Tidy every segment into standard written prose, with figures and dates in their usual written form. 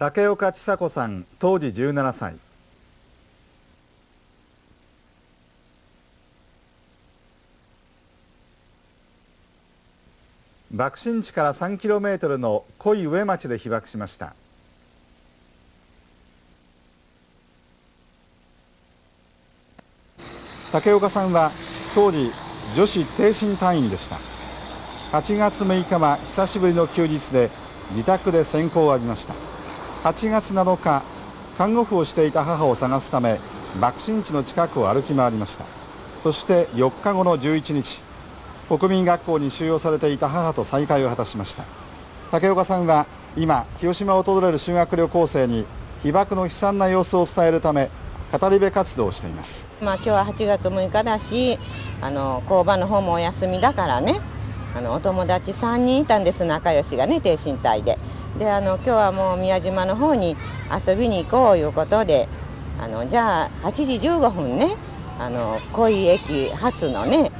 竹岡千佐子さん、当時17歳。爆心地から 3km の濃い上町で被爆しました。竹岡さんは当時女子挺身隊員でした。8月6日は久しぶりの休日で自宅で線香を浴びました。8月7日、看護婦をしていた母を探すため爆心地の近くを歩き回りました。そして4日後の11日、国民学校に収容されていた母と再会を果たしました。竹岡さんは今、広島を訪れる修学旅行生に被爆の悲惨な様子を伝えるため語り部活動をしています。今日は8月6日だし、工場の方もお休みだからね、お友達3人いたんです、仲良しがね、挺身隊で。で今日はもう宮島の方に遊びに行こういうことで、じゃあ8時15分ね、小井駅発のね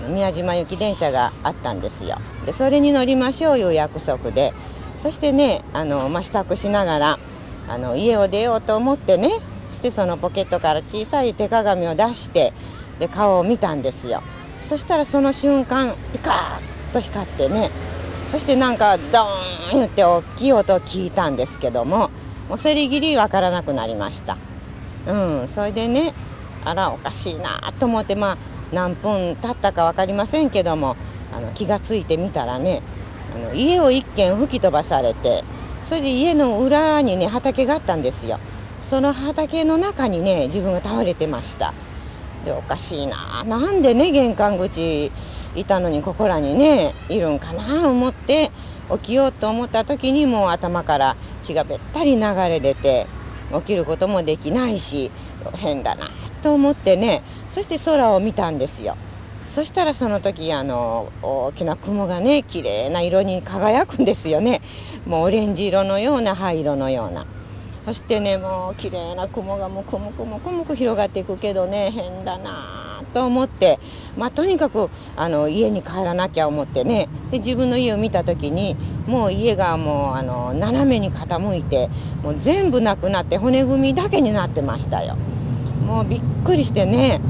宮島行き電車があったんですよ。でそれに乗りましょういう約束で、そしてね支度しながら家を出ようと思ってね、してそのポケットから小さい手鏡を出してで顔を見たんですよ。そしたらその瞬間ピカーッと光ってね、そしてなんかドーンって大きい音を聞いたんですけども、もうそれぎりわからなくなりました。それでね、あらおかしいなと思って、何分経ったか分かりませんけども気がついてみたらね、家を一軒吹き飛ばされて、それで家の裏にね畑があったんですよ。その畑の中にね自分が倒れてました。でおかしいな、なんでね玄関口いたのにここらにねいるんかな思って起きようと思った時に、もう頭から血がべったり流れ出て起きることもできないし、変だなと思ってね、そして空を見たんですよ。そしたらその時大きな雲がね綺麗な色に輝くんですよね。もうオレンジ色のような灰色のような。そしてね、もう綺麗な雲がもうくむくむくむく広がっていくけどね、変だなと思って、とにかく家に帰らなきゃ思ってね、で自分の家を見た時にもう家がもう斜めに傾いて、もう全部なくなって骨組みだけになってましたよ。もうびっくりしてね、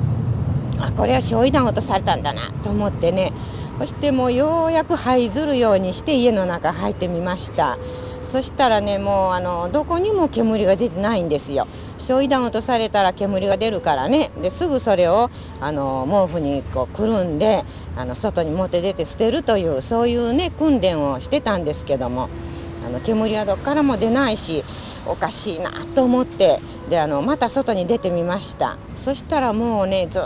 これは焼夷弾落とされたんだなと思ってね、そしてもうようやく這いずるようにして家の中入ってみました。そしたらね、もうどこにも煙が出てないんですよ。焼夷弾落とされたら煙が出るからね、ですぐそれを毛布にこうくるんで外に持って出て捨てるという、そういうね訓練をしてたんですけども、煙はどっからも出ないしおかしいなと思って、でまた外に出てみました。そしたらもうねずっ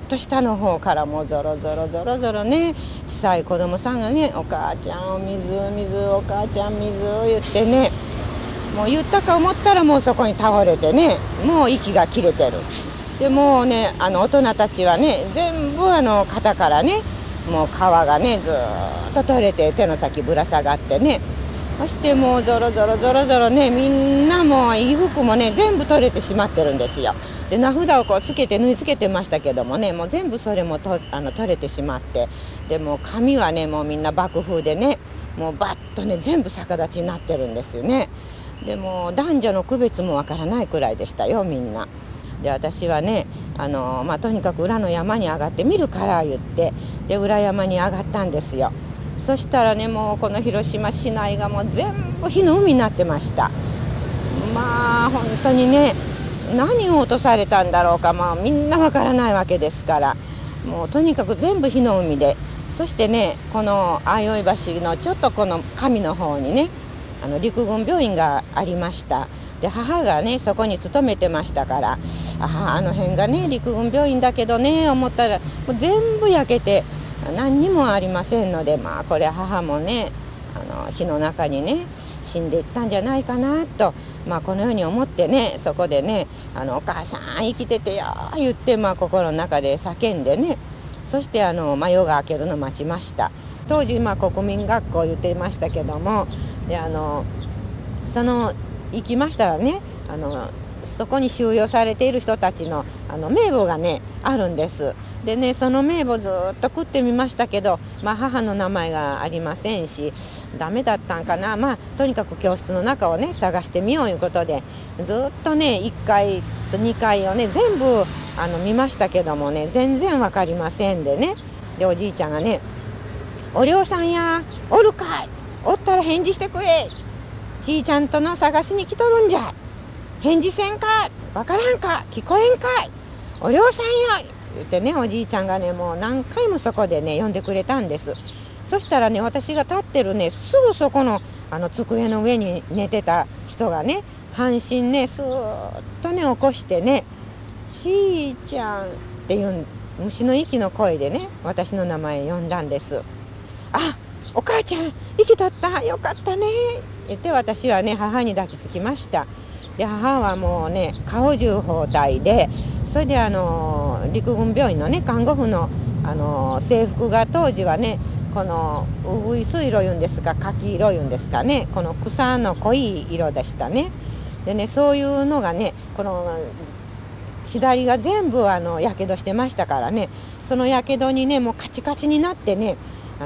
と下の方からもうゾロゾロゾロゾロね、小さい子供さんがね、お母ちゃん水水、お母ちゃん水を言ってね、もう言ったか思ったらもうそこに倒れてね、もう息が切れてる。でもうね大人たちはね全部肩からねもう皮がねずっと取れて手の先ぶら下がってね、そしてもうゾロゾロゾロゾロね、みんなもう衣服もね全部取れてしまってるんですよ。で名札をこうつけて縫い付けてましたけどもね、もう全部それも取れてしまって、でもう髪はねもうみんな爆風でね、もうバッとね全部逆立ちになってるんですよね。でも男女の区別もわからないくらいでしたよ、みんな。で私はねとにかく裏の山に上がってみるから言って、で裏山に上がったんですよ。そしたらね、もうこの広島市内がもう全部火の海になってました。本当にね、何を落とされたんだろうか、みんなわからないわけですから、もうとにかく全部火の海で、そしてねこの相生橋のちょっとこの上の方にね陸軍病院がありました。で母がねそこに勤めてましたから、あの辺がね陸軍病院だけどね思ったらもう全部焼けて何にもありませんので、これ母もね火の中にね死んでいったんじゃないかなと、このように思ってね、そこでねお母さん生きててよ言って、心の中で叫んでね、そして夜が明けるのを待ちました。当時国民学校言っていましたけども、でその行きましたらねそこに収容されている人たちの名簿がねあるんです。でね、その名簿ずっと食ってみましたけど、母の名前がありませんし、ダメだったんかな。とにかく教室の中をね探してみようということで、ずっとね1階と2階をね全部見ましたけどもね、全然分かりませんでね。でおじいちゃんがね「お涼さんやおるかい、おったら返事してくれ、ちいちゃんとの探しに来とるんじゃ、返事せんか、分からんか、聞こえんかい、お涼さんや」言ってね、おじいちゃんがねもう何回もそこでね呼んでくれたんです。そしたらね、私が立ってるねすぐそこの机の上に寝てた人がね、半身ねスーッとね起こしてね「ちいちゃん」っていう虫の息の声でね私の名前呼んだんです。あ、お母ちゃん生きとった、よかったね言って、私はね母に抱きつきました。で母はもうね顔中包帯で、それで陸軍病院のね看護婦の制服が当時はねこのうぐいす色いうんですか、柿色いうんですかね、この草の濃い色でしたね。でね、そういうのがねこの左が全部やけどしてましたからね、そのやけどにねもうカチカチになってね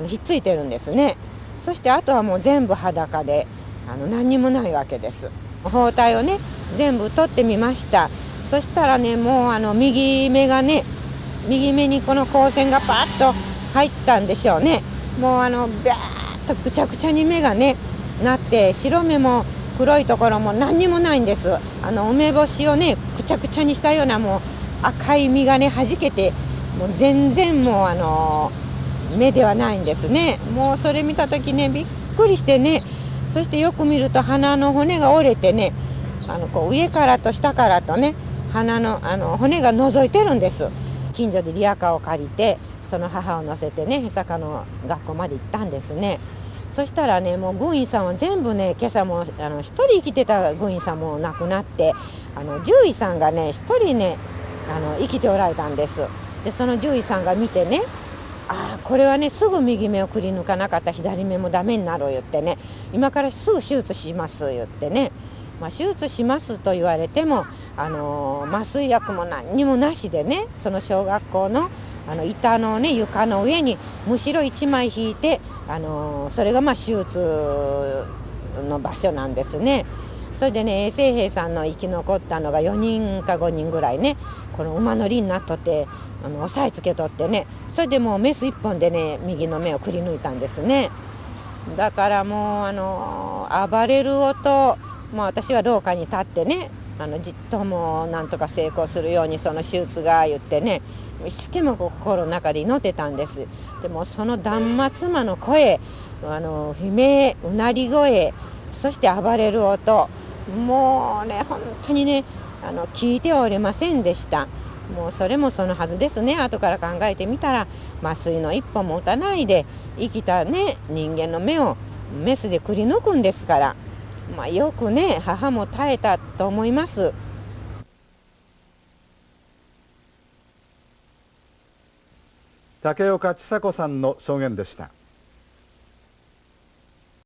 ひっついてるんですね。そしてあとはもう全部裸で何にもないわけです。包帯をね全部取ってみました。そしたらねもう右目がね、右目にこの光線がパッと入ったんでしょうね。もうビャーッとくちゃくちゃに目がねなって、白目も黒いところも何にもないんです。梅干しをねくちゃくちゃにしたようなもう赤い実がねはじけて、もう全然もう目ではないんですね。もうそれ見た時ねびっくりしてね、そしてよく見ると鼻の骨が折れてね、こう上からと下からとね鼻の骨が覗いてるんです。近所でリヤカーを借りてその母を乗せてねへさかの学校まで行ったんですね。そしたらねもう軍医さんは全部ね、今朝も1人生きてた軍医さんも亡くなって、獣医さんがね1人ね生きておられたんです。でその獣医さんが見てね、これはねすぐ右目をくり抜かなかったら左目もダメになる言ってね、今からすぐ手術します言ってね、手術しますと言われても麻酔薬も何にもなしでね、その小学校の板のね床の上にむしろ1枚引いてそれが手術の場所なんですね。それでね衛生兵さんの生き残ったのが4人か5人ぐらいね、この馬乗りになっとって押さえつけとってね、それでもうメス1本でね右の目をくり抜いたんですね。だからもう暴れる音、私は廊下に立ってねじっともうなんとか成功するようにその手術が言ってね、一生懸命心の中で祈ってたんです。でもその断末魔の声、悲鳴、うなり声、そして暴れる音、もうね本当にね聞いてはおれませんでした。もうそれもそのはずですね。後から考えてみたら麻酔の一本も打たないで生きたね人間の目をメスでくり抜くんですから、よくね母も耐えたと思います。竹岡千佐子さんの証言でした。